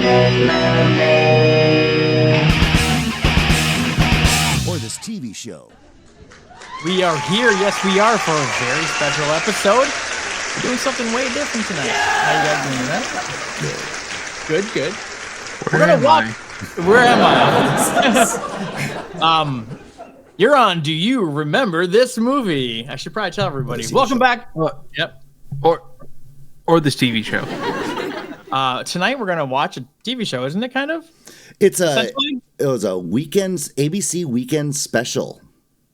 Or this TV show. We are here, yes we are, for a very special episode. We're doing something way different tonight. How you guys doing that? Good. We're gonna walk. Where am I? You're on Do You Remember This Movie? I should probably tell everybody. Welcome back. Yep. Or this TV show. Tonight we're gonna watch a TV show, isn't it? Kind of. It was a ABC weekend special.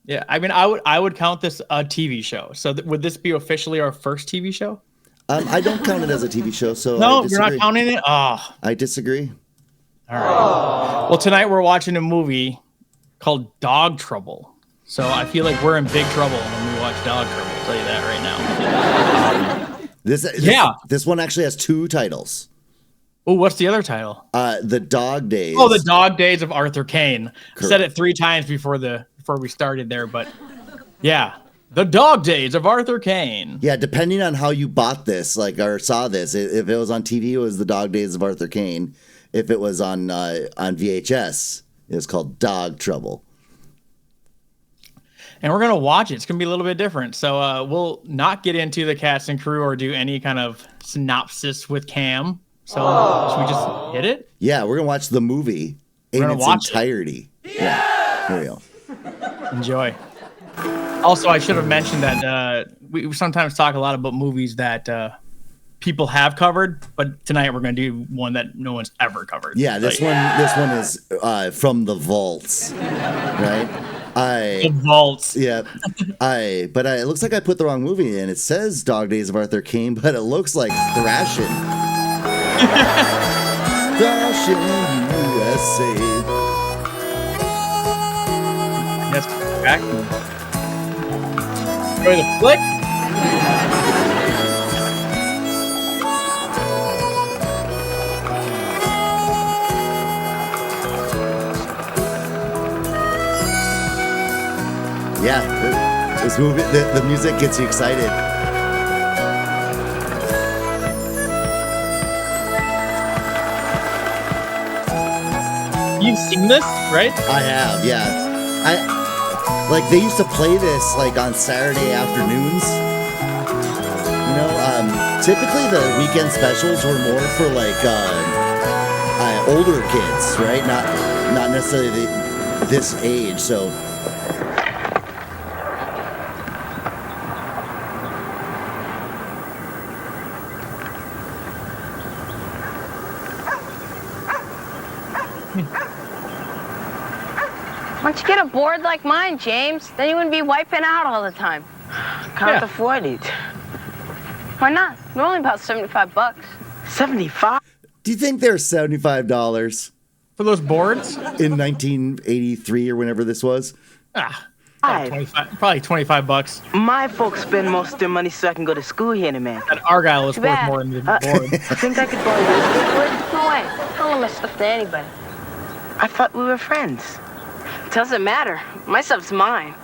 Yeah, I mean, I would count this a TV show. So would this be officially our first TV show? I don't count it as a TV show, so no, you're not counting it. Oh, I disagree. All right. Well, tonight we're watching a movie called Dog Trouble. So I feel like we're in big trouble when we watch Dog Trouble. I'll tell you that right now. This one actually has two titles. Oh, what's the other title? The Dog Days. Oh, The Dog Days of Arthur Kane. Correct. Said it 3 times before we started there, but yeah, The Dog Days of Arthur Kane. Yeah, depending on how you bought this, or saw this, if it was on TV, it was The Dog Days of Arthur Kane. If it was on VHS, it was called Dog Trouble. And we're going to watch it. It's going to be a little bit different. So we'll not get into the cast and crew or do any kind of synopsis with Cam. So should we just hit it? Yeah, we're going to watch the movie in its entirety. Yeah. Here we go. Enjoy. Also, I should have mentioned that we sometimes talk a lot about movies that people have covered, but tonight we're going to do one that no one's ever covered. Yeah, this one is from the vaults, right? The vaults. Yeah. But it looks like I put the wrong movie in. It says Dog Days of Arthur Kane, but it looks like Thrashing. Thrashing USA. That's correct. Enjoy the flick. Yeah, this movie, the music gets you excited. You've seen this, right? I have, yeah. They used to play this on Saturday afternoons. You know, typically the weekend specials were more for older kids, right? Not necessarily this age. So. Why don't you get a board like mine, James? Then you wouldn't be wiping out all the time. Can't afford it. Why not? They're only about $75. 75? Do you think they're $75 for those boards in 1983 or whenever this was? Probably $25. My folks spend most of their money so I can go to school here in a minute. And Argyle is worth more than the board. I think I could borrow this board. No way. I don't let my stuff to anybody. I thought we were friends. Doesn't matter. My stuff's mine.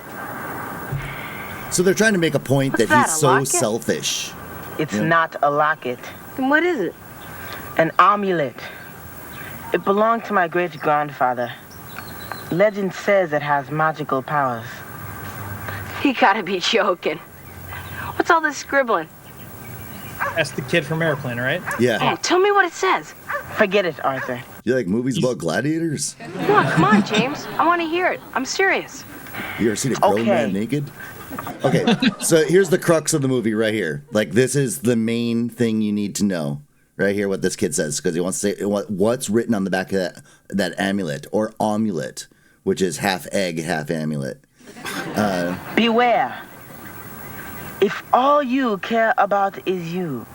So they're trying to make a point What's that that, he's a so locket? selfish. It's not a locket. Then what is it? An amulet. It belonged to my great-grandfather. Legend says it has magical powers. You gotta be joking. What's all this scribbling? That's the kid from Airplane, right? Yeah. Oh, tell me what it says. Forget it, Arthur. You like movies about gladiators? Come on, James. I want to hear it. I'm serious. You ever seen a grown man naked? Okay, so here's the crux of the movie right here. This is the main thing you need to know right here, what this kid says, because he wants to say what's written on the back of that amulet, or omulet, which is half egg, half amulet. Beware. If all you care about is you,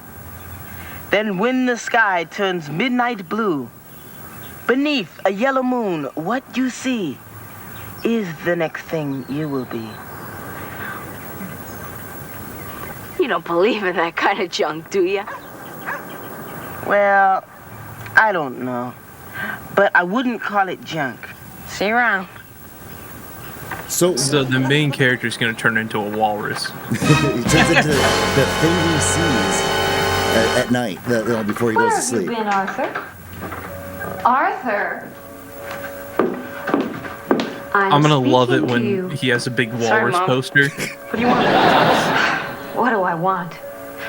then when the sky turns midnight blue, beneath a yellow moon, what you see is the next thing you will be. You don't believe in that kind of junk, do you? Well, I don't know. But I wouldn't call it junk. See you around. So the main character is going to turn into a walrus. He turns into the thing he sees at night, before he goes to sleep. Where have you been, Arthur? Arthur. I'm gonna love it speaking to when you. he has a big Sorry, walrus Mom. poster. What do you want? What do I want?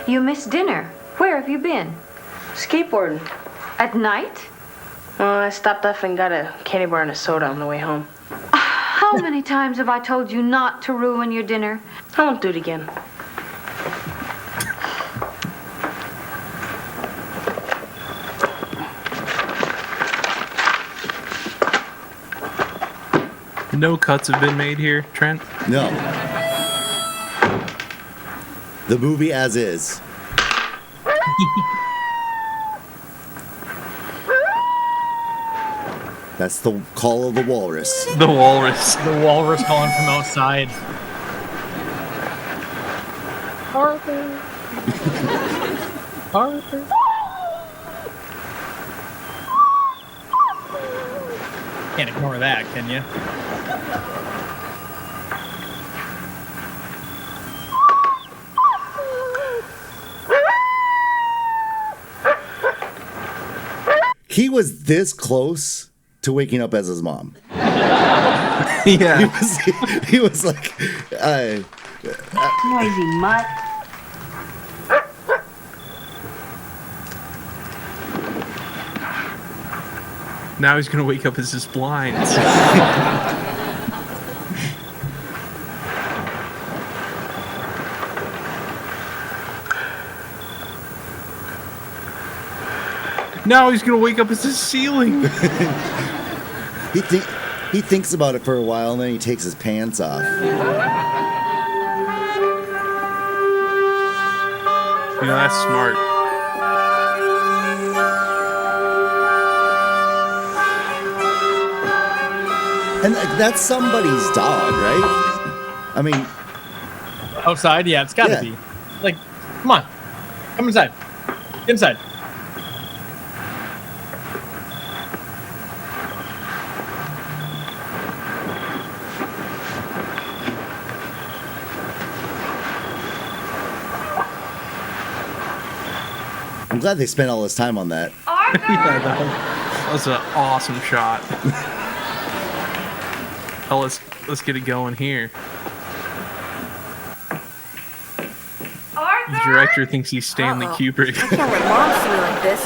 You missed dinner. Where have you been? Skateboarding. At night? I stopped off and got a candy bar and a soda on the way home. How many times have I told you not to ruin your dinner? I won't do it again. No cuts have been made here, Trent. No. The movie as is. That's the call of the walrus. The walrus. The walrus calling from outside. Arthur. Arthur. Can't ignore that, can you? He was this close to waking up as his mom. Yeah. He was like, Noisy mutt. Now he's gonna wake up as his blinds. Now he's gonna wake up as his ceiling. he thinks about it for a while and then he takes his pants off. You know, that's smart. And that's somebody's dog, right? I mean, Outside? Yeah, it's gotta Yeah. be. Like, come on. Come inside. Get inside. I'm glad they spent all this time on that. Arthur! Yeah, that was an awesome shot. Oh, let's get it going here. Arthur! The director thinks he's Stanley Kubrick. I can't let Mom see me like this.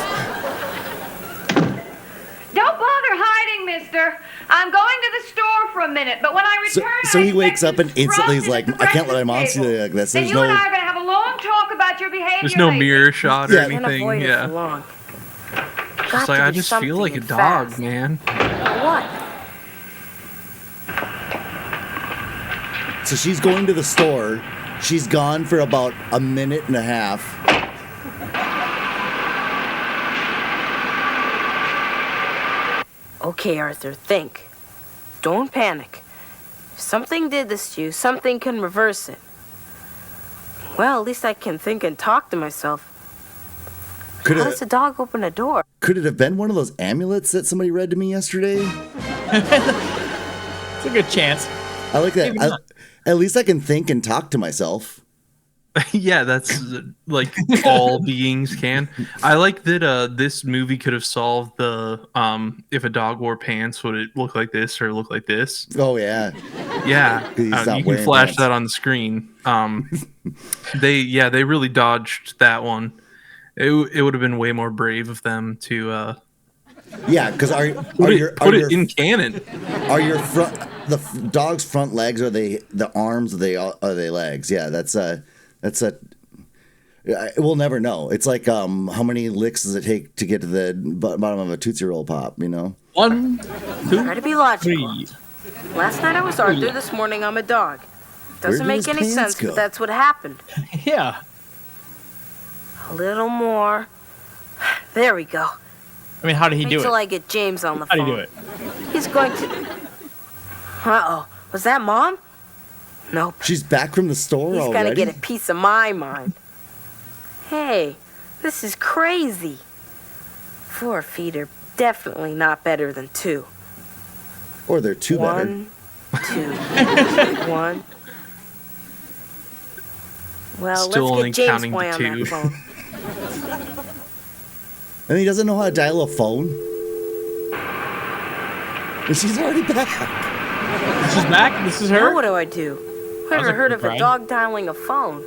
Don't bother hiding, mister. I'm going to the store for a minute, but when I So- return, so I he wakes expect up and some instantly is frosted like, at the I can't let my mom breakfast see me table. like this. Then There's you and no- I are going to have a long talk about your behavior. There's no lately. mirror shot or Yeah. Can't anything. avoid it for Yeah. long. It's Got like to I do just feel like a something dog, fast. man. What? So she's going to the store. She's gone for about a minute and a half. Okay, Arthur, think. Don't panic. If something did this to you, something can reverse it. Well, at least I can think and talk to myself. Could How it, does a dog open a door? could it have been one of those amulets that somebody read to me yesterday? It's a good chance. I like that. Maybe not. At least I can think and talk to myself. Yeah, that's like all beings can. I like that this movie could have solved the if a dog wore pants, would it look like this or look like this? Oh, yeah. Yeah, He's not you can wearing flash pants. that on the screen. They really dodged that one. It would have been way more brave of them to Yeah, because put it in canon. Are your front dog's front legs? Are they the arms? Are they legs? Yeah, that's a. We'll never know. It's like how many licks does it take to get to the bottom of a Tootsie Roll Pop? You know. 1, 2, Try to be logical. 3. Last night I was Arthur, this morning I'm a dog. Doesn't Where did make his any pants sense, go? but that's what happened. Yeah. A little more. There we go. I mean, how did he Wait do till it? I get James on the How phone. did he do it? He's going to. Uh-oh. Was that Mom? Nope. She's back from the store He's already. gonna get a piece of my mind. Hey, this is crazy. 4 feet are definitely not better than 2. Or they're two better. 1, 2, 1. Well, Still let's only get James counting Boy to on 2. that phone. And he doesn't know how to dial a phone. She's already back. She's back? This is her? Now what do I do? Who That was ever a heard quick of a ride. dog dialing a phone?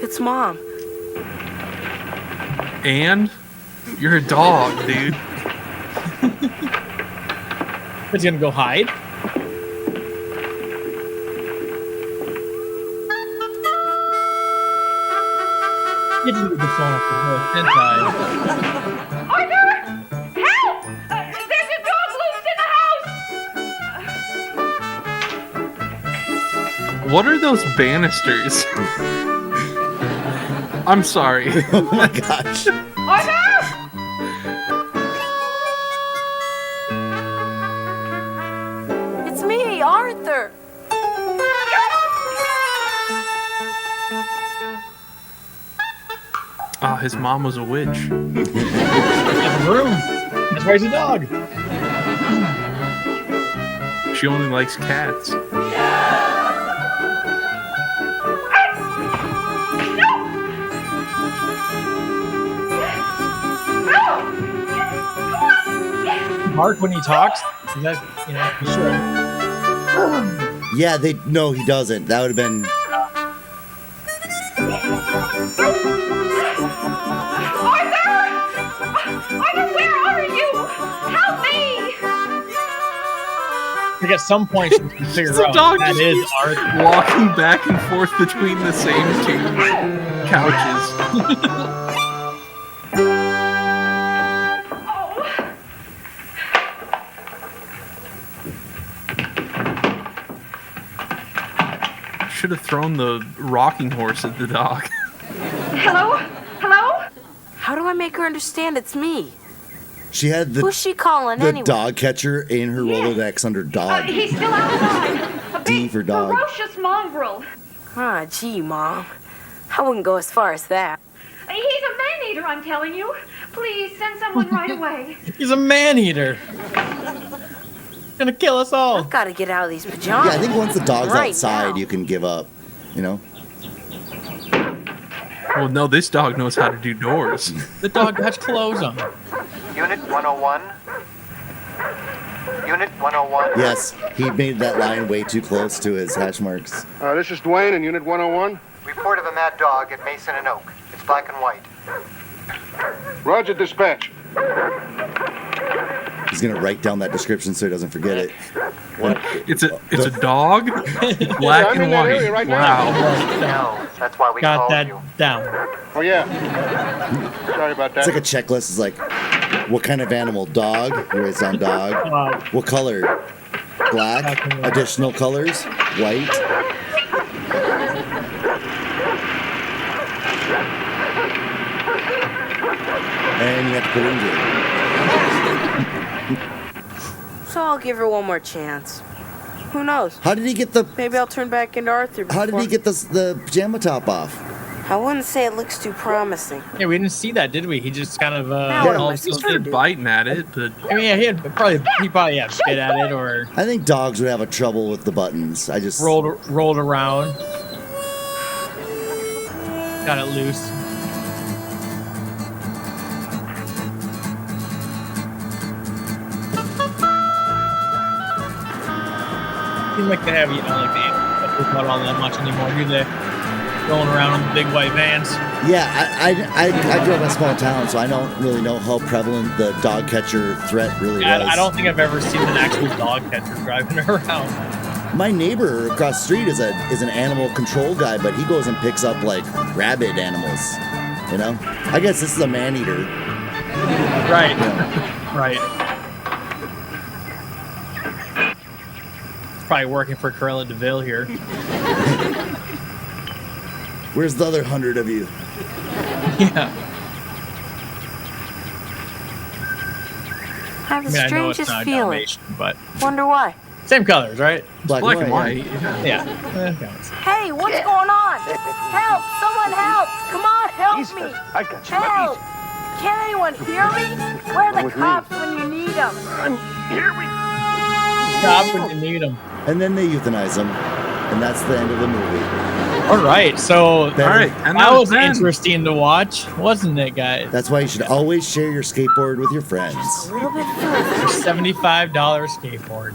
It's Mom. And you're a dog, dude. He's gonna go hide. You didn't get the phone off the hook, didn't I? Arthur! Help! There's a dog loose in the house! What are those banisters? I'm sorry. Oh my gosh. Arthur! It's me, Arthur. Oh, his mom was a witch. In the room. That's why he's a dog. She only likes cats. Mark, when he talks, is that, you sure. Yeah, no, he doesn't. That would have been. Arthur, where are you? Help me! I think at some point you can figure The out dog that just is keeps Arthur. walking back and forth between the same two couches. Should have thrown the rocking horse at the dog. Hello? Hello? How do I make her understand it's me? She had Who's she calling the anyway? dog catcher in her Rolodex under dog. He's still outside. A D big, for dog. ferocious mongrel. Ah, gee, Mom. I wouldn't go as far as that. He's a man-eater, I'm telling you. Please, send someone right away. He's a man-eater. Gonna kill us all. I've got to get out of these pajamas. Yeah, I think once the dog's Right outside, now. you can give up. You know? Well, no, this dog knows how to do doors. The dog has clothes on. Unit 101. Unit 101. Yes, he made that line way too close to his hash marks. This is Dwayne in Unit 101. Report of a mad dog at Mason and Oak. It's black and white. Roger, dispatch. He's gonna write down that description so he doesn't forget it. It's a dog, black I'm in and that white. area right now. Wow. No, that's why we Got called that you. down. Oh, yeah. Sorry about that. It's like a checklist. It's like, what kind of animal? Dog. He writes down dog. What color? Black. Additional colors? White. And you have to put it in jail. So I'll give her one more chance. Who knows? How did he get the? Maybe I'll turn back into Arthur. How did he before- get the pajama top off? I wouldn't say it looks too promising. Yeah, we didn't see that, did we? He just kind of Now what am I he supposed to Started do? biting at it, but I mean, yeah, he probably bit at it or I think dogs would have a trouble with the buttons. I just rolled around, got it loose. Seem like they have, like the animals not all that much anymore, do they? Rolling around in the big white vans. Yeah, I grew up in a small town, so I don't really know how prevalent the dog catcher threat really was. I don't think I've ever seen an actual dog catcher driving around. My neighbor across the street is an animal control guy, but he goes and picks up like rabid animals. You know, I guess this is a man eater. Right, Yeah. right. It's probably working for Corella DeVille here. Where's the other 100 of you? Yeah. I have the I mean, I know it's strangest not a feeling. Dalmatian, but Wonder why. same colors, right? Black, black and yeah. white. Yeah. That counts. Hey, what's going on? Help! Someone help! Come on, help me! I got you. Help! Can't anyone hear me? Where are the With me. cops when you need them? Stop when you need them. And then they euthanize him, and that's the end of the movie. All right, so All right, and that was 10. interesting to watch, wasn't it, guys? That's why you should always share your skateboard with your friends. A little bit further. $75 skateboard.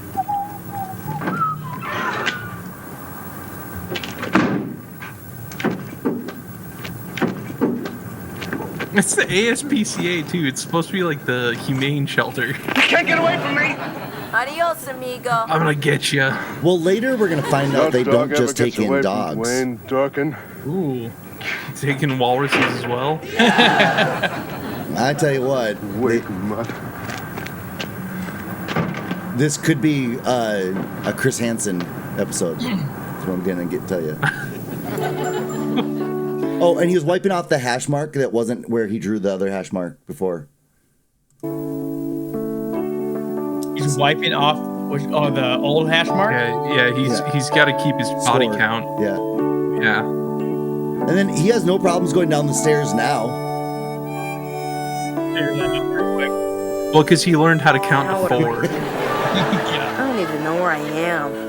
It's the ASPCA too. It's supposed to be like the humane shelter. You can't get away from me! Adios, amigo. I'm gonna get you. Well, later we're gonna find out they don't just take in dogs. Dwayne Dorkin. Ooh. Taking walruses as well. I tell you what, Wait, mutt. this could be a Chris Hansen episode. That's what I'm gonna tell you. Oh, and he was wiping off the hash mark that wasn't where he drew the other hash mark before. He's wiping off the old hash mark? Yeah, he's got to keep his body Score. count. Yeah. Yeah. And then he has no problems going down the stairs now. Figure that out real quick. Well, because he learned how to count to 4. Yeah. I don't even know where I am.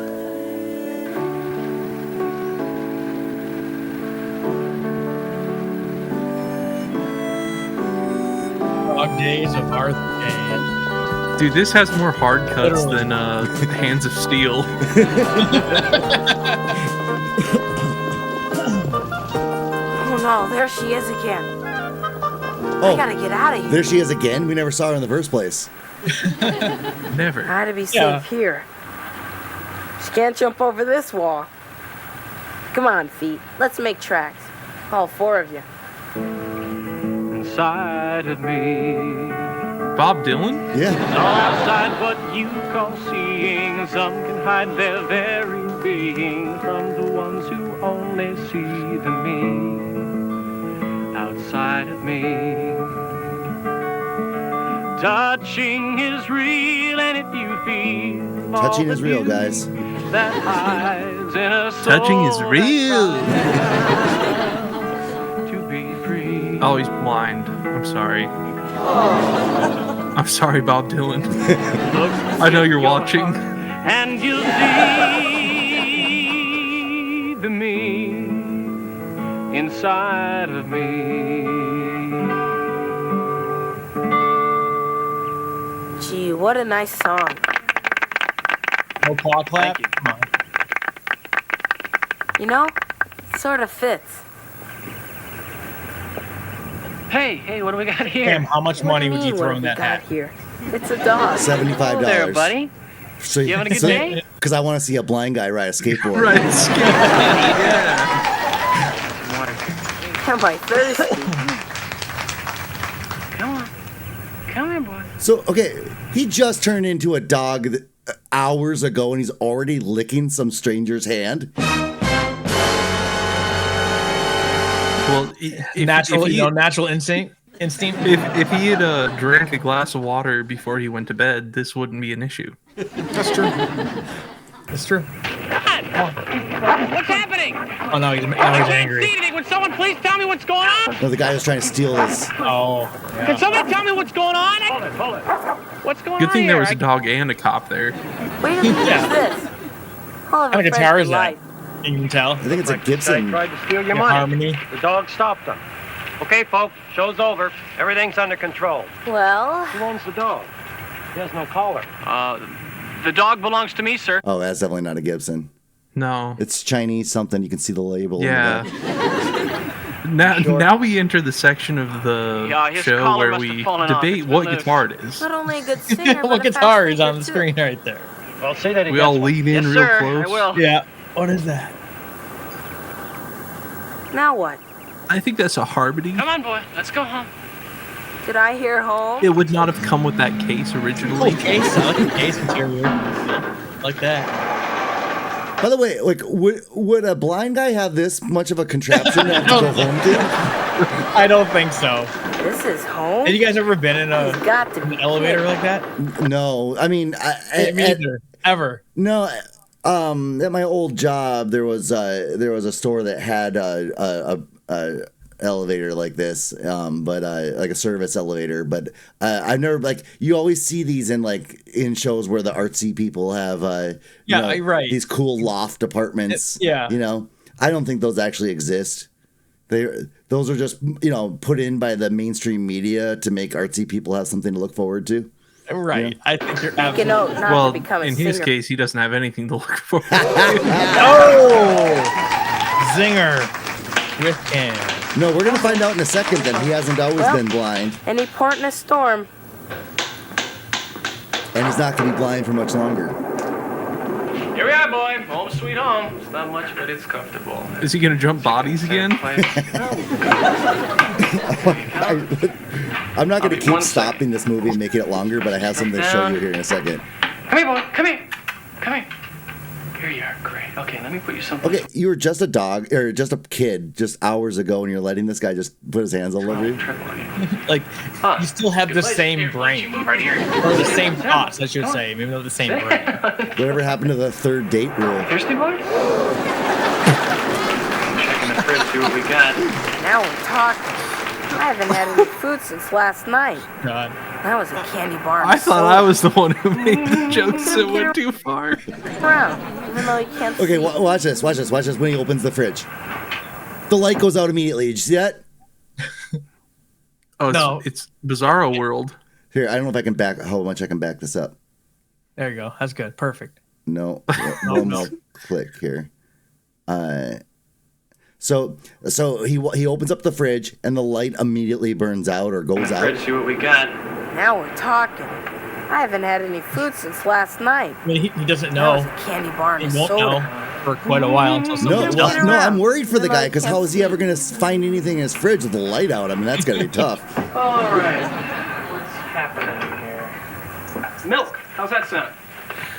Dog Days of Arthur Kane. Dude, this has more hard cuts Literally. than Hands of Steel. Oh no, there she is again. I Oh, gotta get out of here. there she is again. We never saw her in the first place. Never. I gotta be Yeah. safe here. She can't jump over this wall. Come on, feet. Let's make tracks. All 4 of you. Inside of me, Bob Dylan? Yeah. all outside what you call seeing. Some can hide their very being from the ones who only see the me outside of me. Touching is real, and if you feel all Touching the is real, beauty guys. that hides in a soul Touching is real. to be free. Oh, he's blind. I'm sorry. I'm sorry, Bob Dylan. I know you're watching. And you'll see the me inside of me. Gee, what a nice song. No paw clap? Thank you. Come on. You know, it sort of fits. Hey, what do we got here? Sam, how much money What would do you mean, throw what in have that we got hat? here? It's a dog. $75. Hello there, buddy. So You having a good day? Because I want to see a blind guy ride a skateboard. Right. Yeah. Am I thirsty? Come on. Come here, boy. So, okay, he just turned into a dog hours ago and he's already licking some stranger's hand. Well, if Natural, he, natural instinct. if he had drank a glass of water before he went to bed, this wouldn't be an issue. That's true. That's true. What's happening? Oh no, he's I can't angry. see anything. Would someone please tell me what's going on? No, the guy was trying to steal his. Oh, Can yeah. somebody tell me what's going on? Hold it. What's going Good on thing here? there was a dog and a cop there. Wait a minute, Yeah. what's this? I'll have How many a friend guitar for is that? life. You can tell. I think it's a Gibson. tried to steal your Yeah, money. harmony. The dog stopped them. Okay, folks, show's over. Everything's under control. Well, Who owns the dog? He has no collar. The dog belongs to me, sir. Oh, that's definitely not a Gibson. No. It's Chinese something. You can see the label. Yeah. Now we enter the section of the Yeah, his show collar where must have we fallen off. debate It's what been loose. guitar it is. not only a good singer, What but a fast guitar is thinker, on the too. screen right there? Well, say that again. We all lean in Yes, real sir. close. I will. Yeah. What is that? Now what? I think that's a harmony. Come on, boy. Let's go home. Did I hear home? It would not have come with that case originally. Cool case. I like the case interior. Like that. By the way, like, would a blind guy have this much of a contraption to have to go home to? I don't think so. This is home? Have you guys ever been in He's got to an be elevator kidding. like that? No, I mean, Me either. Ever. no. At my old job, there was a store that had a elevator like this, but like a service elevator. But I've never, like, you always see these in shows where the artsy people have Yeah, right. these cool loft apartments. Yeah. you know. I don't think those actually exist. Those are just, put in by the mainstream media to make artsy people have something to look forward to. Right. Yeah. I think you're absolutely not well, to become a in singer. his case, he doesn't have anything to look forward to. Oh! Zinger with Ken. No, we're going to find out in a second that he hasn't always been blind. Any port in a storm. And he's not going to be blind for much longer. Here we are, boy. Home sweet home. It's not much, but it's comfortable. Is he going to jump bodies again? I'm not going to keep stopping this movie and making it longer, but I have something to show you here in a second. Come here, boy. Come here. Come here. Here you are. Great. Okay, let me put you something. Okay, you were just a dog, or just a kid, just hours ago, and you're letting this guy just put his hands all over you? Like, you still have the same brain. Right here. Or the same thoughts, I should say, even though the same brain. Whatever happened to the third date rule? Thirsty, boy? Checking the fridge, see what we got. Now we're talking. I haven't had any food since last night. God. That was a candy bar. I thought I was the one who made the jokes that went too far. Around, even though you can't Okay, see. watch this when he opens the fridge. The light goes out immediately. Did you see that? Oh, No. It's Bizarro World. Here, I don't know if I can how much I can back this up. There you go. That's good. Perfect. No, one more click here. So he opens up the fridge and the light immediately burns out or goes out. Fridge, see what we got. Now we're talking. I haven't had any food since last night. I mean, he doesn't That know. was a candy bar and He a won't soda. know for quite a while until someone tells him. No, I'm worried for the guy because how is he ever going to find anything in his fridge with the light out? I mean, that's going to be tough. All right. What's happening here? Milk. How's that sound?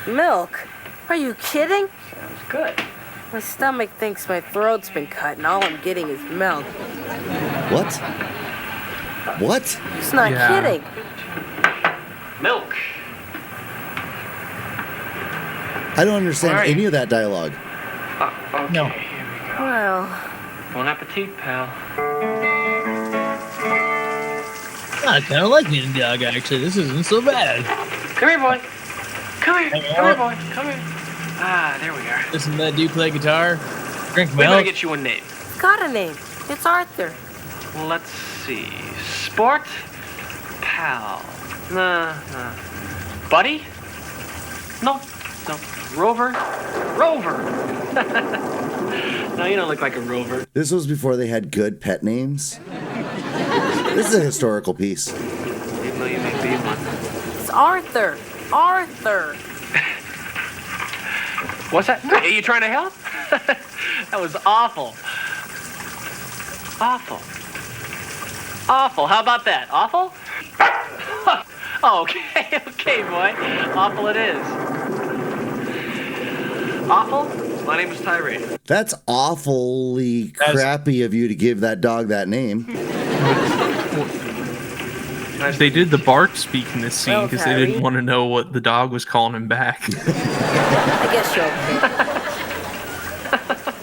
Milk? Are you kidding? Sounds good. My stomach thinks my throat's been cut and all I'm getting is milk. What? What? It's not kidding. Milk. I don't understand any of that dialogue. Okay, No. here we go. Well, Bon appetit, pal. I kind of like being a dog, actually. This isn't so bad. Come here, boy. Come here. Come Come here, here. boy. Come here. Ah, there we are. Listen to that dude play guitar. Drink We better milk. get you a name. got a name. It's Arthur. Well, let's see. Sport? Pal. Nah. Buddy? No. Rover? Rover! No, you don't look like a rover. This was before they had good pet names. This is a historical piece. Even though you may be one. It's Arthur. Arthur. What's that? Are you trying to help? That was awful. Awful. Awful. How about that? Awful? Oh, okay, okay, boy. Awful it is. Awful? My name is Tyree. That's awfully crappy of you to give that dog that name. They did the bark speak in this scene because they didn't Harry. want to know what the dog was calling him back. I guess you're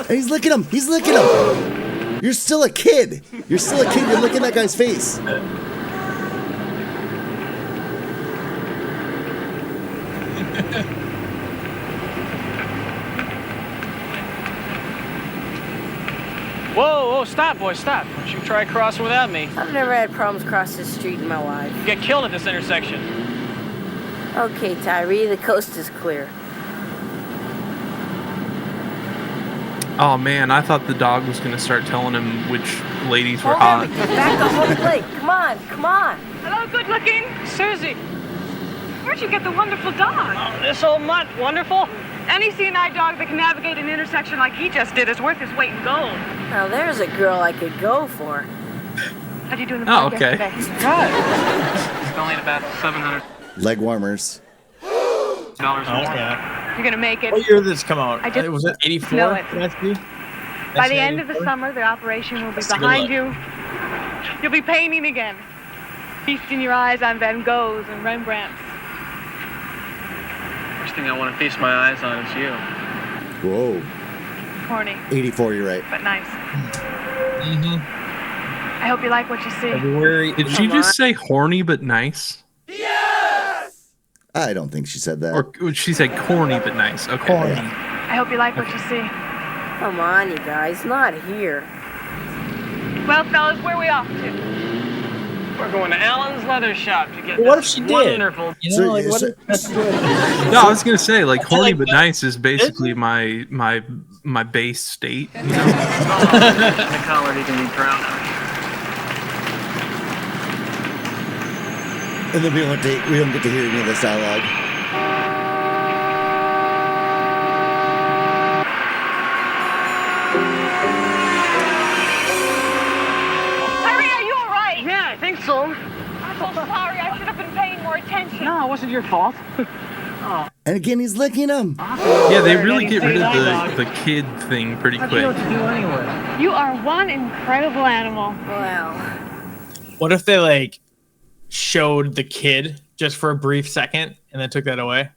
And he's licking him. He's licking him. You're still a kid. You're still a kid. You're licking that guy's face. Whoa, stop, boy, stop. Don't you try crossing without me. I've never had problems crossing the street in my life. You get killed at this intersection. Okay, Tyree, the coast is clear. Oh man, I thought the dog was gonna start telling him which ladies were Hold hot. everything. Back the whole plate. Come on, come on. Hello, good looking. Susie, Where'd you get the wonderful dog? this old mutt, wonderful. Any CNI dog that can navigate an intersection like he just did is worth his weight in gold. Now there's a girl I could go for. How'd you do in the Oh, park okay. yesterday? Good. It's only about $700 Leg warmers. more. Yeah. You're gonna make it. What year did this come out? I just Was it 84? know it. That's By the end of the summer, the operation will be Let's take a behind look. you. You'll be painting again, feasting your eyes on Van Goghs and Rembrandts. First thing I want to feast my eyes on is you. Whoa. Corny, 84, you're right. but nice. Mm-hmm. I hope you like what you see. February. Did she just say horny but nice? I don't think she said that. Or she said corny but nice? Okay. Corny. I hope you like what you see. Come on, you guys, not here. Well, fellas, where are we off to? We're going to Alan's leather shop to get What if this she did? wonderful. You know, like, what if that's good? No, I was gonna say like horny like but that. nice is basically my base state. You know? The collar he can be proud of. And then we don't get to hear any of this dialogue. Harry, are you all right? Yeah, I think so. I'm so sorry. I should have been paying more attention. No, it wasn't your fault. And again, he's licking him. Yeah, they really get rid of the kid thing pretty How'd you know quick. what to do anyway? You are one incredible animal. Well, What if they like showed the kid just for a brief second and then took that away?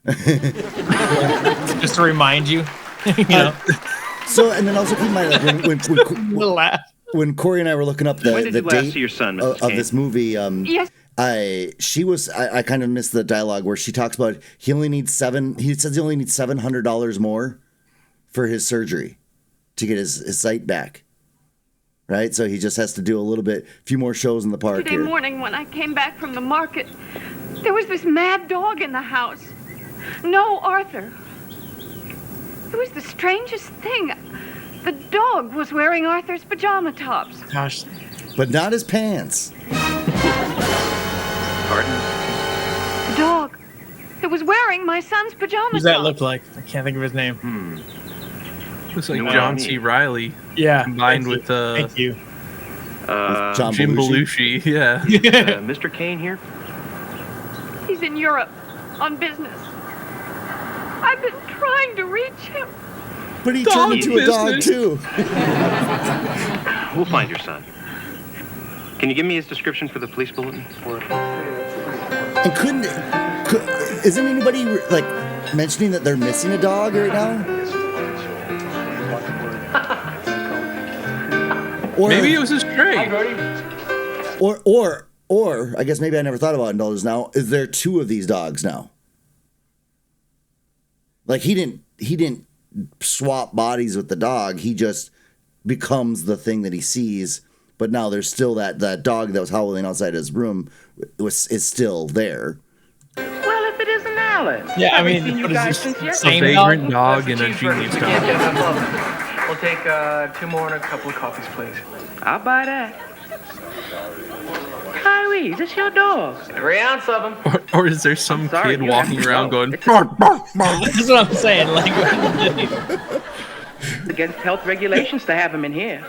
Just to remind you. You know, So, and then also keep in mind, like, we'll laugh. when Corey and I were looking up When the did you last date see your son, of Mrs. Kane? this movie, Yes. I kind of missed the dialogue where she talks about he says he only needs $700 more for his surgery to get his sight back. Right? So he just has to do a few more shows in the park Today here. morning when I came back from the market, there was this mad dog in the house. No, Arthur. It was the strangest thing. The dog was wearing Arthur's pajama tops. Gosh, But not his pants. Pardon? The dog. It was wearing my son's pajama who's tops. that look like? I can't think of his name. Looks like You know John what I C. mean. Riley Yeah. combined thank with you. Thank you. John Jim Belushi. Belushi. Yeah. Mr. Kane here? He's in Europe on business. I've been trying to reach him. But he Dog turned into a dog business. too. We'll find your son. Can you give me his description for the police bulletin? And isn't anybody like mentioning that they're missing a dog right now? Or Maybe it was his stray. or I guess maybe I never thought about it until just now. Is there two of these dogs now? Like he didn't swap bodies with the dog. He just becomes the thing that he sees. But now there's still that dog that was howling outside his room is still there. Well, if it isn't Alan. Yeah, I Haven't mean, seen you what is guys this? since A Same vagrant dog? dog and a genius We can't dog. get enough of them. We'll take 2 more and a couple of coffees, please. I'll buy that. Kyrie, is this your dog? Every ounce of them. Or is there some sorry, kid you walking have to around go. going, It's- bark, bark, bark? That's what I'm saying. Like, Against health regulations to have him in here.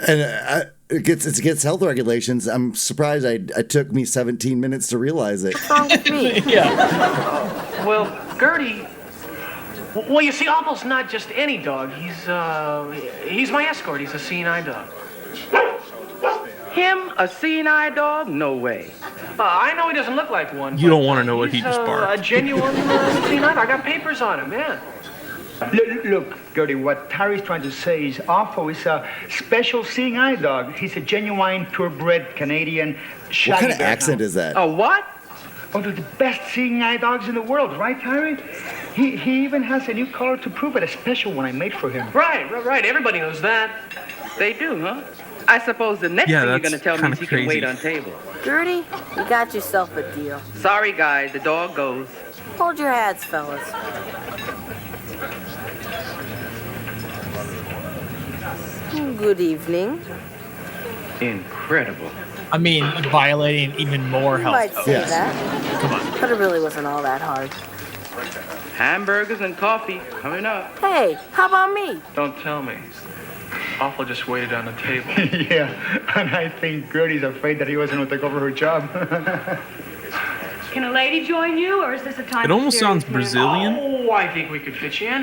And it's against health regulations. I'm surprised it took me 17 minutes to realize it. what's wrong with me? yeah. Well, Gertie. Well, you see, Awful's not just any dog. He's my escort. He's a seeing eye dog. Him, a seeing eye dog? No way. I know he doesn't look like one. You but, don't want to know what he he's, just A barked. genuine seeing eye dog. I got papers on him, yeah. Look, Gertie, what Harry's trying to say is Arthur is a special seeing eye dog. He's a genuine, purebred Canadian shaggy What kind of bear accent hound. is that? A what? One of the best seeing eye dogs in the world, right, Harry? He even has a new collar to prove it, a special one I made for him. Right. Everybody knows that. They do, huh? I suppose the next Yeah, thing you're that's going to tell me kinda is he can wait crazy. on table. Gertie, you got yourself a deal. Sorry, guys, the dog goes. Hold your hats, fellas. Good evening. Incredible. I mean, violating even more You health. might say Yes. that. Come on. But it really wasn't all that hard. Hamburgers and coffee coming up. Hey, how about me? Don't tell me. Awful just waited on the table. Yeah, and I think Gertie's afraid that he wasn't going to take over her job. Can a lady join you, or is this a time It for almost serious sounds men? Brazilian. Oh, I think we could fit you in.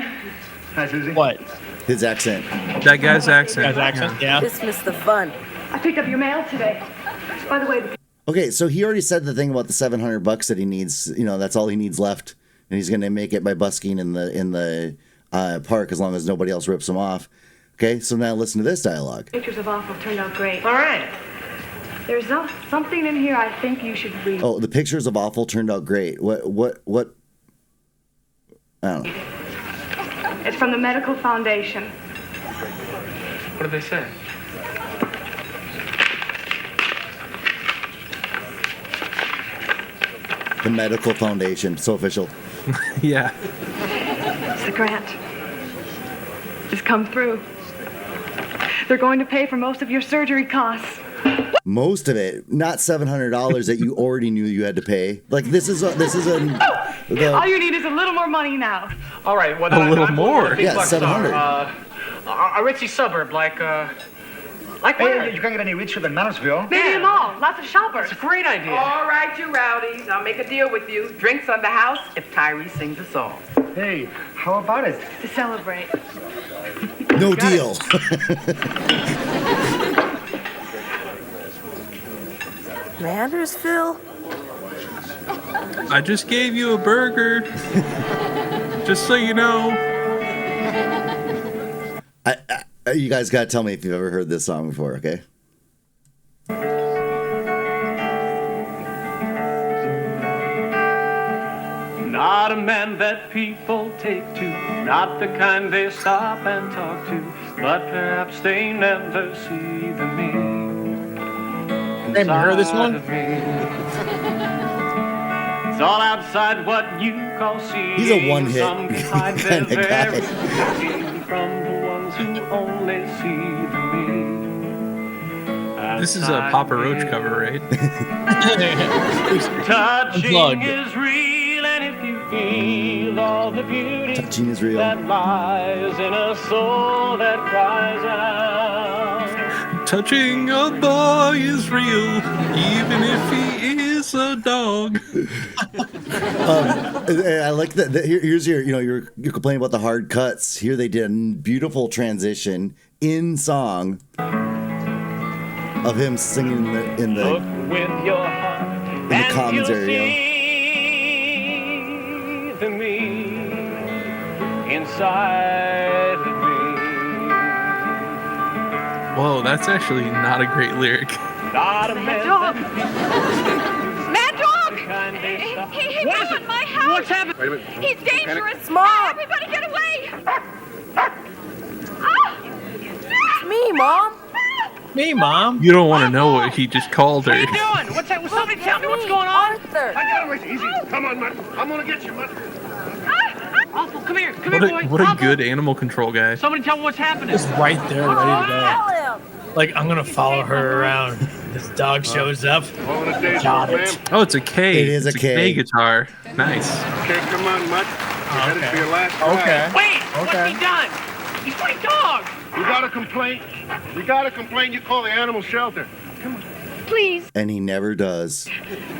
Hi, Susie. What? His accent. That guy's accent. Guy's accent? Yeah. Dismiss the fun. I picked up your mail today. By the way, the Okay, so he already said the thing about the $700 that he needs. You know, that's all he needs left, and he's going to make it by busking in the park as long as nobody else rips him off. Okay, so now listen to this dialogue. pictures of Awful turned out great. All right. There's something in here I think you should read. Oh, the pictures of Awful turned out great. What? I don't know. It's from the Medical Foundation. What did they say? The Medical Foundation, so official. Yeah. It's the grant. It's come through. They're going to pay for most of your surgery costs. Most of it, not $700 that you already knew you had to pay. Like this is a All you need is a little more money now. All right, well, A then little I'm more. a big Yeah, buck 700. star. A ritzy suburb like where? Hey, you can't get any richer than Mansville. Maybe a mall. Lots of shoppers. It's a great idea. All right, you rowdies. I'll make a deal with you. Drinks on the house if Tyree sings a song. Hey, how about it? To celebrate. no deal. Mandersville? I just gave you a burger. Just so you know. You guys got to tell me if you've ever heard this song before, okay? Not a man that people take to, not the kind they stop and talk to, but perhaps they never see the me. Hey, heard this one? It's all outside what you call seeing. He's a one-hit Some hide kind of their guy. very beauty from the ones who only see the me. This is a Papa Roach cover, right? Touching Unplugged. is real, and if you feel all the beauty Touching is real. that lies in a soul that cries out. Touching a boy is real, even if he is a dog. I like that. Here's your, you're complaining about the hard cuts. Here they did a beautiful transition in song of him singing in the Look with your heart in the and commentary. you'll see the me inside of me. Whoa, that's actually not a great lyric. Not a Mad man dog. that Mad dog! kind they stop. He What fell is in it? my house. What's happened? Wait a minute. He's dangerous. Mom! Everybody get away! It's me, Mom. Me, Mom. You don't want to know what he just called What are her. you doing? What's that? Will somebody It's tell me what's me, going on? Arthur. I got him. Easy. Come on, Mutt. I'm gonna get you, Mutt. Awful, come here, What boy. a Awful. good animal control guy. Somebody tell me what's happening. Just right there, ready to go. Tell him. Like, I'm gonna follow her around. This dog shows up. All in a day's Got work, it. man. Oh, it's a K. It is a It's K. guitar. Nice. Okay, come on, Mutt. You're headed for your last ride. Okay. Wait, what's Okay. he done? He's my dog. You got a complaint? You got a complaint? You call the animal shelter. Please, And he never does.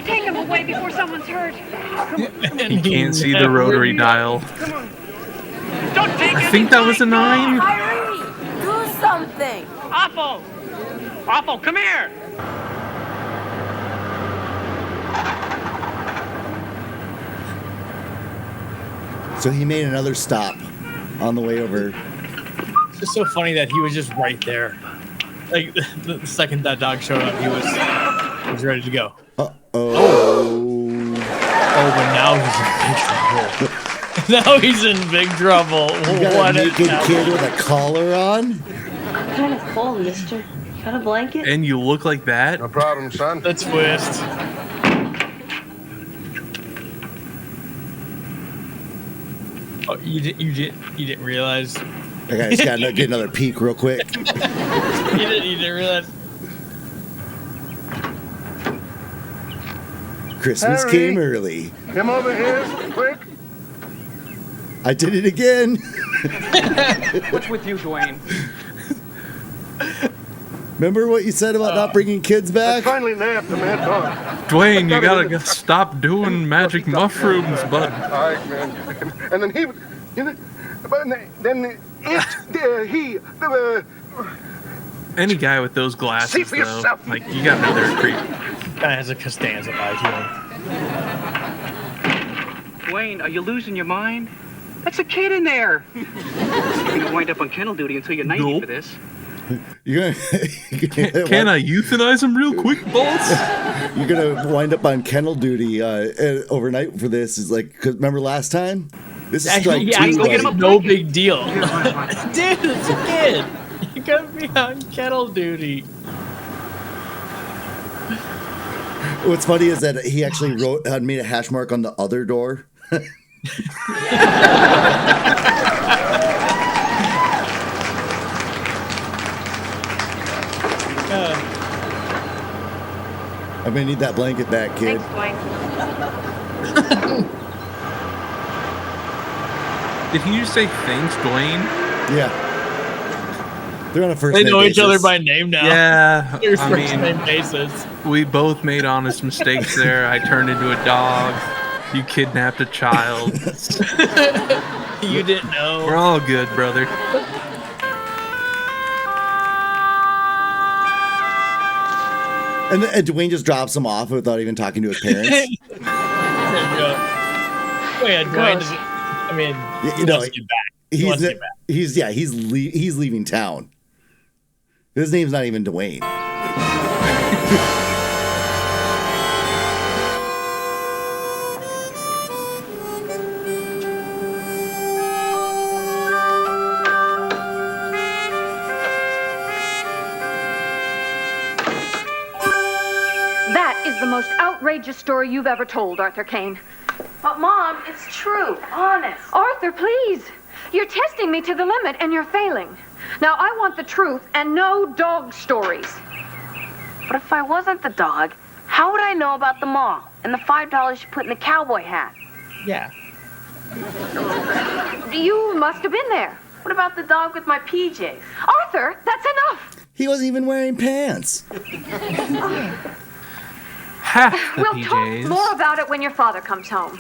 take him away before someone's hurt. He can't see the rotary dial. Don't take I think that was a 9. Tyree, do something. Awful. Awful, come here. So he made another stop on the way over. It's just so funny that he was just right there. Like, the second that dog showed up, he was ready to go. Oh. Oh, but now he's in big trouble. Now he's in big trouble. You got What a a naked hell. kid with a collar on? Kind of cold, mister. Got a blanket? And you look like that? No problem, son. The twist. Oh, you didn't realize. Okay, I just gotta get another peek real quick. You didn't realize. Christmas Harry. came early. Come over here, quick. I did it again. What's with you, Dwayne? Remember what you said about not bringing kids I back? finally nabbed the mad dog. Dwayne, you gotta stop doing magic mushrooms, bud. All right, man. And then he, but then Any guy with those See glasses, for though, yourself. like, you gotta know they're a creep. Kind of has a Costanza vibe to him. Dwayne, are you losing your mind? That's a kid in there. You're gonna wind up on kennel duty until you're 90 Nope. for this. You're gonna, Can I euthanize him real quick, boss? You're gonna wind up on kennel duty overnight for this. Is like, 'cause remember last time? This is strike Yeah, two. it's buddy. no big deal. Dude, it's a kid. You gotta be on kettle duty. What's funny is that he actually made a hash mark on the other door. I'm gonna need that blanket back, kid. Thanks, Dwayne. Did he just say thanks, Dwayne? Yeah. They're on a first They name know basis. each other by name now. Yeah, There's I first mean, name basis. we both made honest mistakes there. I turned into a dog. You kidnapped a child. You didn't know. We're all good, brother. And Dwayne just drops him off without even talking to his parents. There you go. Wait, Dwayne doesn't. I mean, he wants to get back. He wants to get back. He's leaving town. His name's not even Dwayne. That is the most outrageous story you've ever told, Arthur Kane. But Mom, it's true. Honest. Arthur, please. You're testing me to the limit and you're failing. Now, I want the truth and no dog stories. But if I wasn't the dog, how would I know about the mall and the $5 you put in the cowboy hat? Yeah. You must have been there. What about the dog with my PJs? Arthur, that's enough. He wasn't even wearing pants. Half the We'll PJs. talk more about it when your father comes home.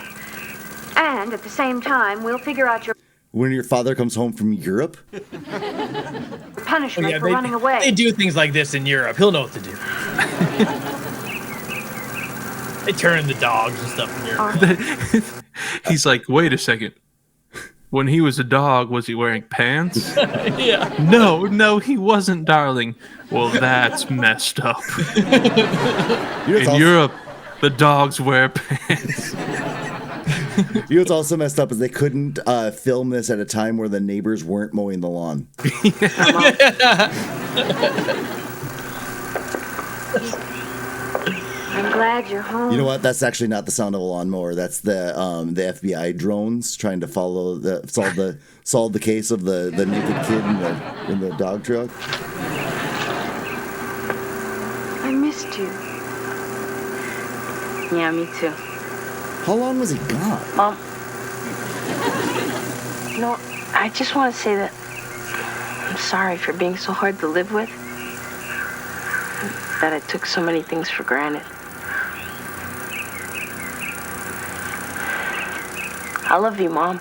And at the same time, we'll figure out your When your father comes home from Europe? punishment for running away. They do things like this in Europe. He'll know what to do. They turn the dogs and stuff in Europe. He's like, wait a second. When he was a dog, was he wearing pants? Yeah. No, he wasn't, darling. Well, that's messed up. In Europe, the dogs wear pants. You know what's also messed up is they couldn't film this at a time where the neighbors weren't mowing the lawn. I'm glad you're home. You know what? That's actually not the sound of a lawnmower. That's the FBI drones trying to solve the case of the naked kid in the dog truck. I missed you. Yeah, me too. How long was he gone? Mom, I just want to say that I'm sorry for being so hard to live with. That I took so many things for granted. I love you, Mom.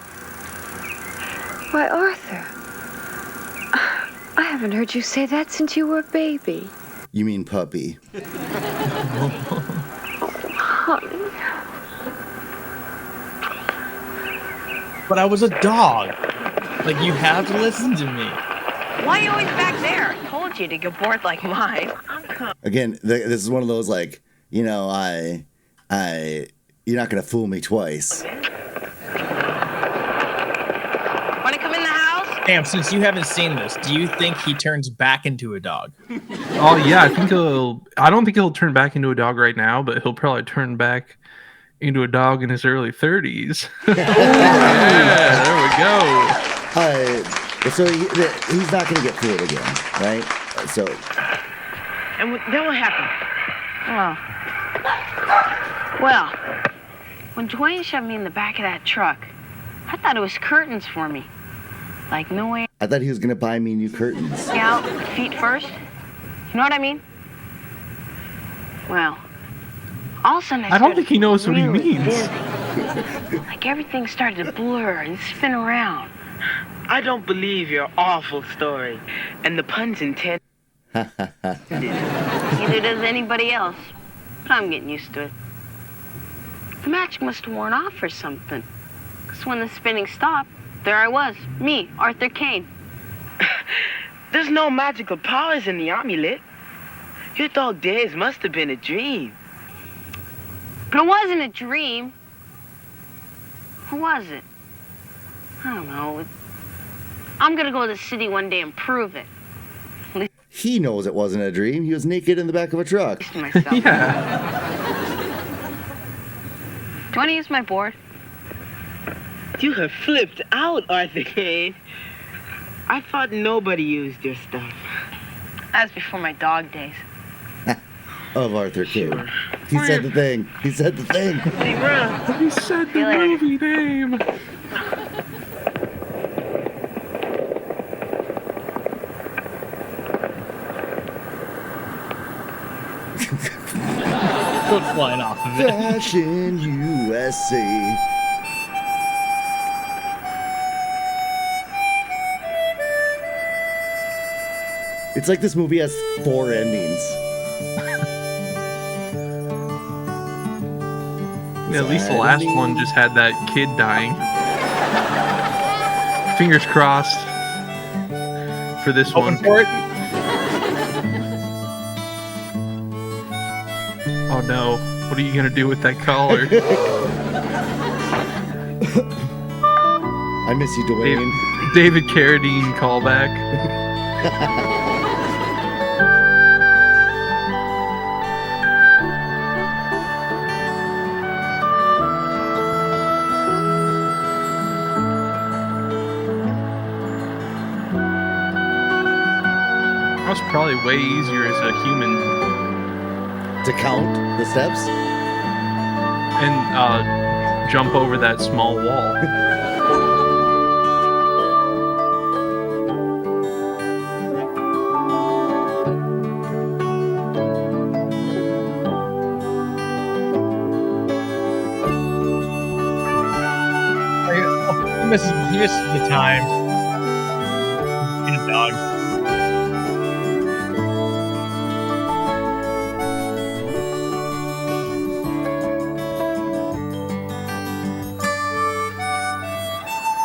Why, Arthur. I haven't heard you say that since you were a baby. You mean puppy? Honey. But I was a dog. Like, you have to listen to me. Why are you always back there? I told you to get bored like mine. Again, this is one of those like, you're not gonna fool me twice. Want to come in the house? Damn, since you haven't seen this, do you think he turns back into a dog? Oh yeah, I don't think he'll turn back into a dog right now, but he'll probably turn back into a dog in his early 30s. Yeah, there we go. So he's not gonna get fooled again, right? So. And then what happened? Well, when Dwayne shoved me in the back of that truck, I thought it was curtains for me. Like, no way. I thought he was gonna buy me new curtains. Out, feet first. You know what I mean? Well, all of a sudden I don't think he knows what he means. Like everything started to blur and spin around. I don't believe your awful story. And the pun's intended. Neither does anybody else. But I'm getting used to it. The magic must have worn off or something. Because when the spinning stopped, there I was. Me, Arthur Kane. There's no magical powers in the amulet. Your dog days must have been a dream. But it wasn't a dream. Or was it? I don't know. I'm gonna go to the city one day and prove it. He knows it wasn't a dream. He was naked in the back of a truck. Yeah. Do you want to use my board? You have flipped out, Arthur Kane. I thought nobody used your stuff. That was before my dog days. Of Arthur Kane. He said the thing. He said the thing. He said the movie name. Goes flying off of it. Fashion USA. It's like this movie has 4 endings. Yeah, at least the last one just had that kid dying. Fingers crossed for this one. Open for it. Oh no, what are you gonna do with that collar? I miss you, Dwayne. David Carradine callback. That was probably way easier as a human. To count the steps? And jump over that small wall. He misses the time. In a dog.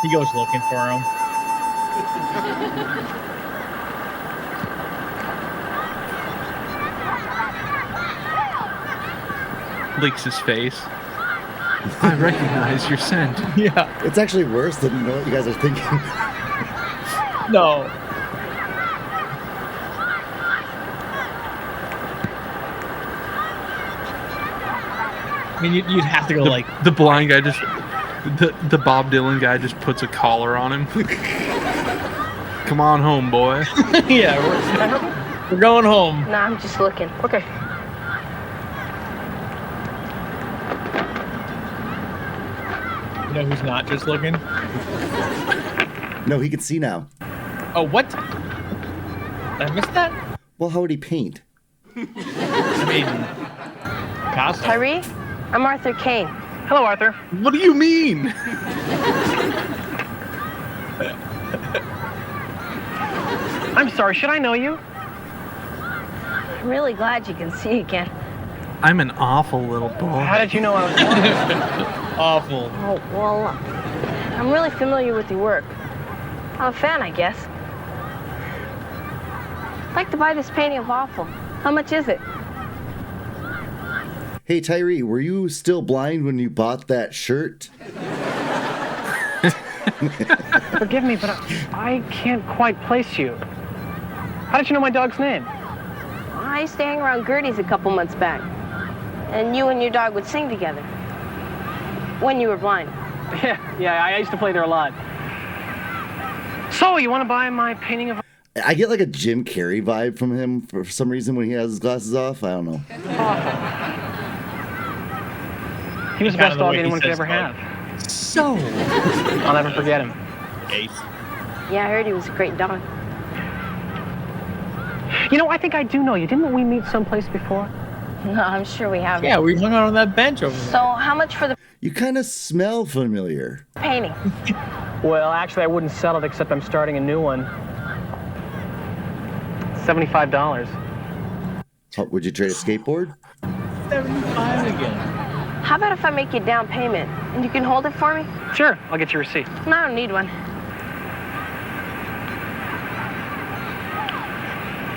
He goes looking for him. Licks his face. I recognize your scent. Yeah. It's actually worse than what you guys are thinking. No. I mean, you'd have to go like... The blind guy just... The Bob Dylan guy just puts a collar on him. Come on home, boy. Yeah, we're going home. No, I'm just looking. Okay. You know who's not just looking? No, he can see now. Oh, what? Did I miss that? Well, how would he paint? I mean... Costume. Tyree, I'm Arthur Kane. Hello, Arthur. What do you mean? I'm sorry, should I know you? I'm really glad you can see again. I'm an awful little boy. How did you know I was Awful. Oh, well, I'm really familiar with your work. I'm a fan, I guess. I'd like to buy this painting of Awful. How much is it? Hey, Tyree, were you still blind when you bought that shirt? Forgive me, but I can't quite place you. How did you know my dog's name? I used to hang around Gertie's a couple months back. And you and your dog would sing together. When you were blind. Yeah, I used to play there a lot. So, you want to buy my painting of... I get like a Jim Carrey vibe from him for some reason when he has his glasses off. I don't know. He was the best dog anyone could ever have. So... I'll never forget him. Ace. Yeah, I heard he was a great dog. You know, I think I do know you. Didn't we meet someplace before? No, I'm sure we haven't. Yeah, we hung out on that bench over there. So, how much for the You kind of smell familiar. painting? Well, actually, I wouldn't sell it except I'm starting a new one. $75. Oh, would you trade a skateboard? 75 again. How about if I make you a down payment and you can hold it for me? Sure, I'll get your receipt. No, I don't need one.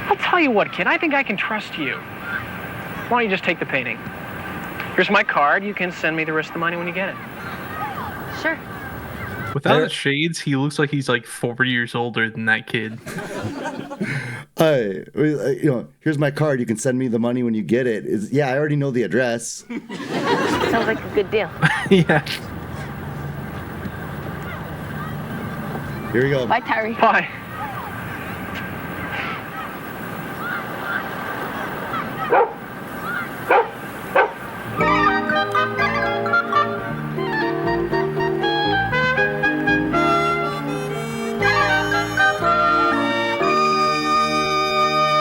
I'll tell you what, kid, I think I can trust you. Why don't you just take the painting? Here's my card. You can send me the rest of the money when you get it. Sure. Without the shades, he looks like he's like 4 years older than that kid. Here's my card. You can send me the money when you get it. I already know the address. Sounds like a good deal. Yeah. Here we go. Bye, Tyree. Bye.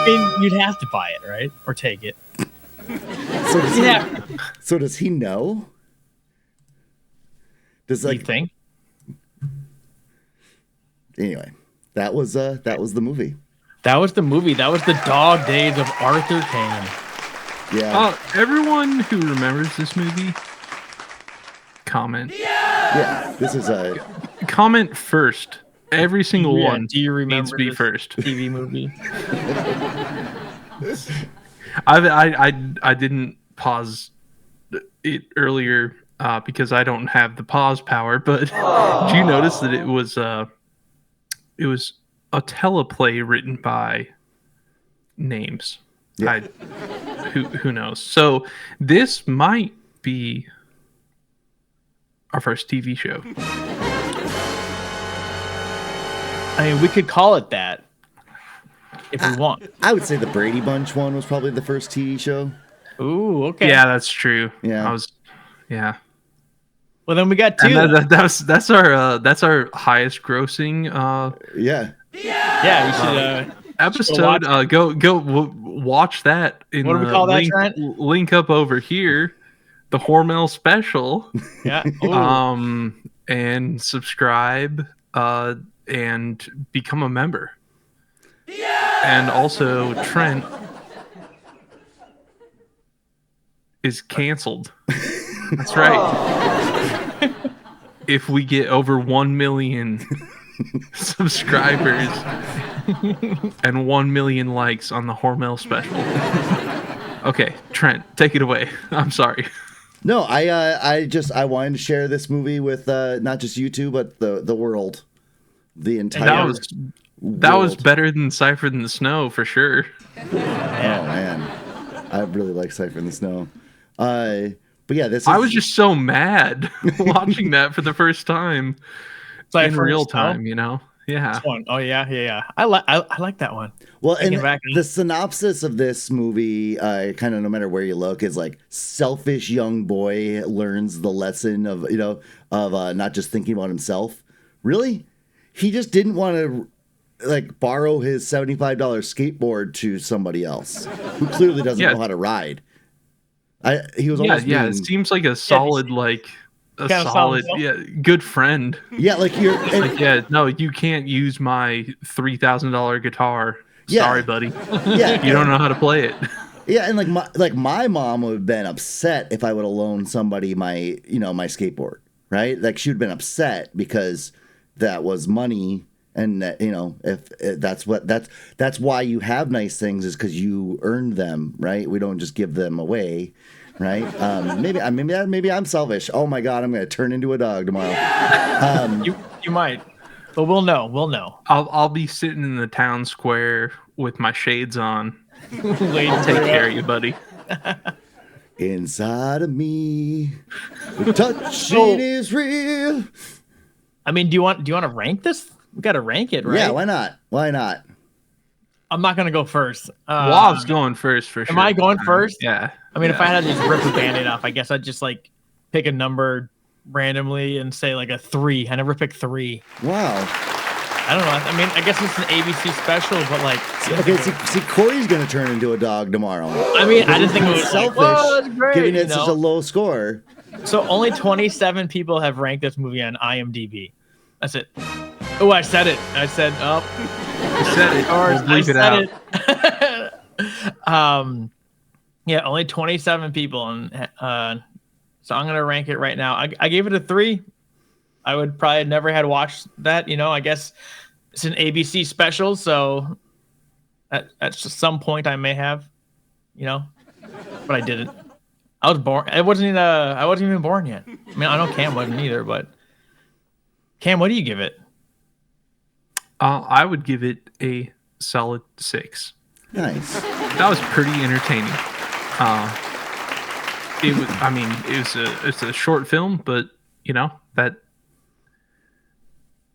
I mean, you'd have to buy it, right? Or take it. So does he know? Does you think? Anyway, that was the movie. That was the movie. That was the dog days of Arthur Kane. Yeah. Everyone who remembers this movie, comment. Yeah. This is a comment first. Every single one. Do you remember needs to be this first TV movie? I didn't pause it earlier because I don't have the pause power. But did you notice that it was a teleplay written by names? Yeah. Who knows? So this might be our first TV show. I mean, we could call it that if we want. I would say the Brady Bunch one was probably the first TV show. Ooh, okay. Yeah, that's true. Yeah. Well, then we got two. And that's our highest grossing. Yeah, you should episode. Go watch that. What do we call that, Trent? Link up over here, the Hormel special. Yeah. And subscribe. And become a member. Yeah. And also, Trent is canceled. That's right. If we get over 1 million subscribers and 1 million likes on the Hormel special. Okay, Trent, take it away. I'm sorry. No, I wanted to share this movie with not just you two, but the world. The entire that was better than Cypher in the Snow for sure. Oh man, I really like Cypher in the Snow. But yeah, I was just so mad watching that for the first time in real time. You know, yeah. Oh yeah. I like that one. Well, and the synopsis of this movie, kind of no matter where you look, is like selfish young boy learns the lesson of not just thinking about himself. Really. He just didn't want to borrow his $75 skateboard to somebody else who clearly doesn't know how to ride. He was almost it seems like a solid good friend. Yeah, no, you can't use my $3,000 guitar. Yeah. Sorry, buddy. Yeah, you don't know how to play it. Yeah, and my mom would have been upset if I would have loaned somebody my my skateboard, right? Like she would have been upset because that was money, and if that's why you have nice things is because you earned them, right? We don't just give them away, right? Maybe I'm selfish. Oh my god, I'm gonna turn into a dog tomorrow. You might, but we'll know. I'll be sitting in the town square with my shades on. Take care of you, buddy. Inside of me, the touching is real. I mean, do you want to rank this? We got to rank it, right? Yeah, why not? I'm not gonna go first. Wob's going first for sure. Am I going first? Yeah. I mean, if I had to just rip a Band-Aid off, I guess I'd just pick a number randomly and say a 3. I never pick 3. Wow. I don't know. I mean, I guess it's an ABC special, but okay. See, Corey's gonna turn into a dog tomorrow. I mean, I just think it was selfish, great, giving it such a low score. So only 27 people have ranked this movie on IMDb. That's it. Oh, I said it. I said, You said it. I said it. Yeah, only 27 people, and so I'm gonna rank it right now. I gave it a 3. I would probably never had watched that. I guess it's an ABC special, so at some point I may have, but I didn't. I was born. I wasn't even born yet. I mean, I know Cam wasn't either, but Cam, what do you give it? I would give it a solid 6. Nice. That was pretty entertaining. It was. I mean, it's a short film, but that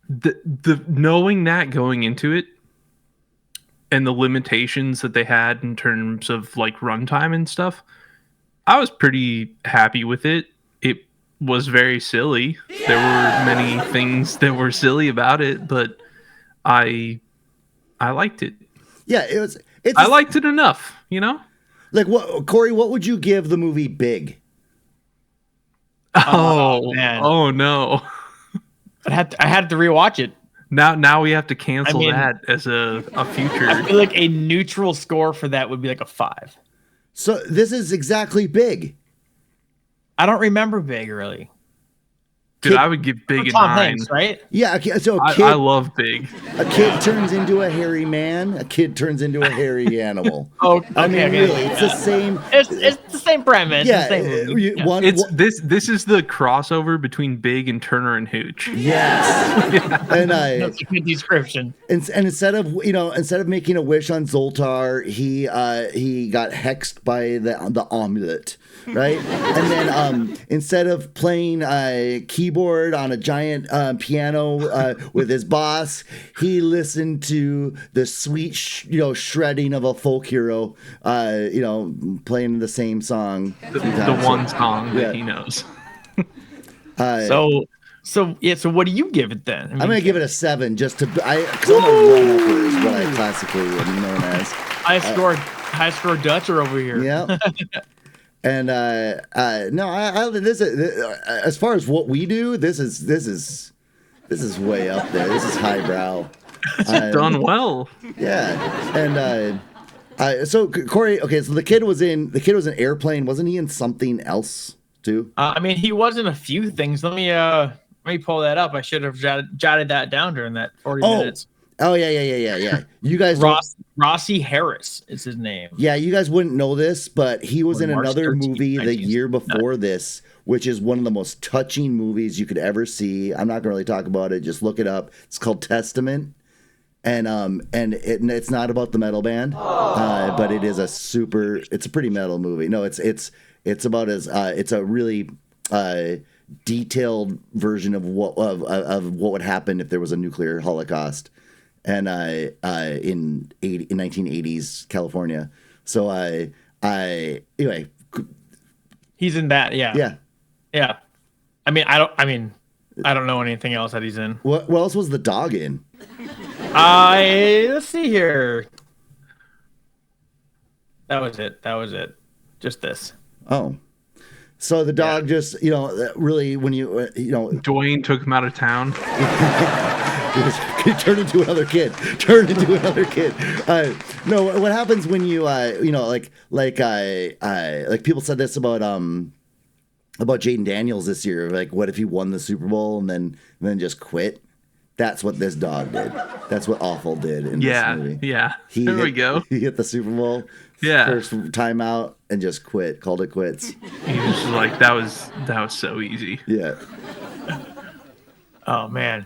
the knowing that going into it and the limitations that they had in terms of like runtime and stuff, I was pretty happy with it. It was very silly. There were many things that were silly about it, but I liked it. Yeah, it was. I liked it enough, Like what, Corey? What would you give the movie Big? Oh man! Oh no! I had to rewatch it. Now we have to cancel that as a future. I feel like a neutral score for that would be like a 5. So this is exactly Big. I don't remember Big really. Dude, I would give Big a Tom 9. Hanks, right? Yeah, so a kid, I love Big. A kid turns into a hairy man. A kid turns into a hairy animal. Okay, I mean, okay. really, it's the same. It's the same premise. Yeah, This is the crossover between Big and Turner and Hooch. Yes, and that's a good description. And instead of making a wish on Zoltar, he got hexed by the amulet. Right, and then instead of playing keyboard on a giant piano with his boss, he listened to the sweet, shredding of a folk hero, playing the same song. The one song that he knows. So what do you give it then? I'm gonna give it a 7, just to because I'm a run-upper is what I classically am known as. High score Dutcher over here. Yeah. And no, this is, as far as what we do, this is way up there. This is highbrow. Done well. Yeah, and so Corey, okay, so the kid was in Airplane. Wasn't he in something else too? I mean, he was in a few things. Let me pull that up. I should have jotted that down during that 40 minutes. Oh yeah. You guys, Rossi Harris is his name. Yeah, you guys wouldn't know this, but he was in March another 13th, movie the year before this, which is one of the most touching movies you could ever see. I'm not gonna really talk about it. Just look it up. It's called Testament, and it's not about the metal band, but it is it's a pretty metal movie. No, it's about it's a really detailed version of what would happen if there was a nuclear holocaust. And in 1980s California. So anyway, he's in that. Yeah. I mean, I don't know anything else that he's in. What else was the dog in? Let's see here. That was it. Just this. Oh. So the dog just, really, when Dwayne took him out of town. He turned into another kid. No, what happens when you, like people said this about Jaden Daniels this year. Like, what if he won the Super Bowl and then just quit? That's what this dog did. That's what Awful did in this movie. Yeah. There we go. He hit the Super Bowl. Yeah. First time out and just quit. Called it quits. He was just like, that was so easy. Yeah. Oh man.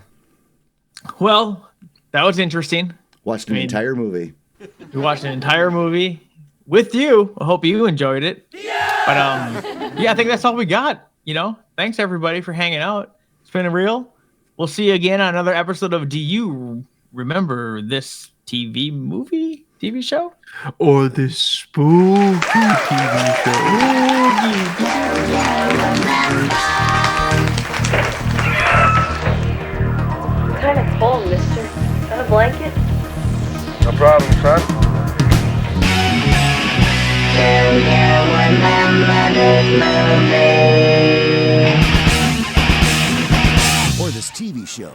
Well, that was interesting. Watched an entire movie. We watched an entire movie with you. I hope you enjoyed it. Yeah. But I think that's all we got. Thanks everybody for hanging out. It's been real. We'll see you again on another episode of Do You Remember This TV show? Or this spooky TV show. Kind of cold, mister. Got a blanket? No problem, son. Do you remember this movie? Or this TV show.